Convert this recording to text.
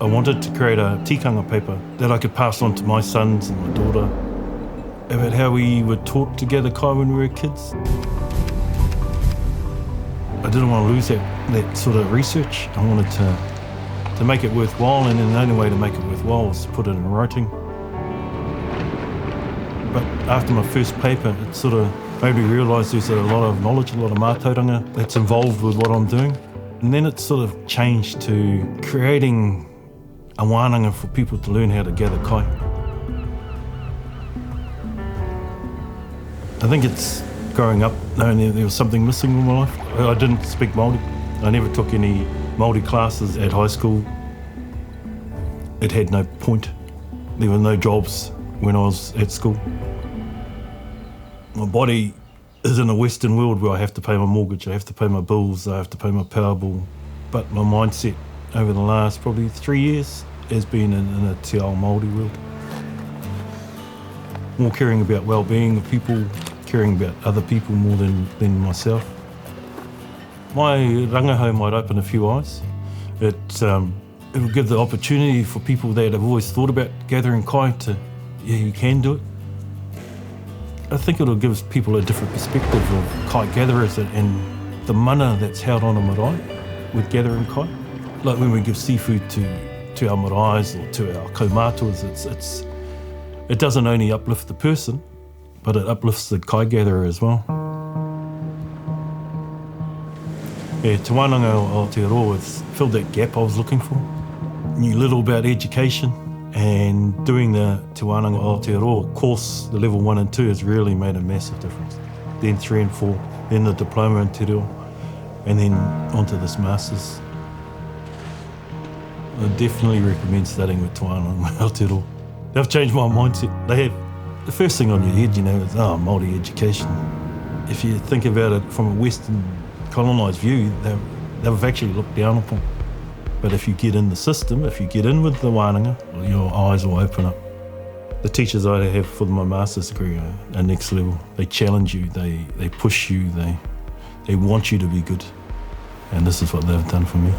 I wanted to create a tikanga paper that I could pass on to my sons and my daughter about how we were taught to gather kai when we were kids. I didn't want to lose that sort of research. I wanted to make it worthwhile, and the only way to make it worthwhile was to put it in writing. But after my first paper, it sort of made me realise there's a lot of knowledge, a lot of mātauranga that's involved with what I'm doing. And then it sort of changed to creating a wānanga for people to learn how to gather kai. I think it's growing up knowing there was something missing in my life. I didn't speak Māori. I never took any Māori classes at high school. It had no point. There were no jobs when I was at school. My body is in a Western world where I have to pay my mortgage, I have to pay my bills, I have to pay my power bill. But my mindset over the last probably 3 years has been in a te Ao Māori world. More caring about well-being of people, caring about other people more than myself. My rangahau might open a few eyes. It'll give the opportunity for people that have always thought about gathering kai to, yeah, you can do it. I think it'll give people a different perspective of kai gatherers and the mana that's held on a marae with gathering kai. Like when we give seafood to our maraes or to our kaumātuas, it doesn't only uplift the person, but it uplifts the kai gatherer as well. Yeah, Te Wānanga o Aotearoa has filled that gap I was looking for. Knew little about education, and doing the Te Wānanga o Aotearoa course, the level 1 and 2, has really made a massive difference. Then 3 and 4, then the diploma in te reo, and then onto this master's. I definitely recommend studying with Te Wānanga o Aotearoa. They've changed my mindset. They have. The first thing on your head, is, Māori education. If you think about it from a Western colonised view, they've actually looked down upon. But if you get in the system, if you get in with the wānanga, well, your eyes will open up. The teachers I have for my master's degree are next level. They challenge you, they push you, they want you to be good. And this is what they've done for me.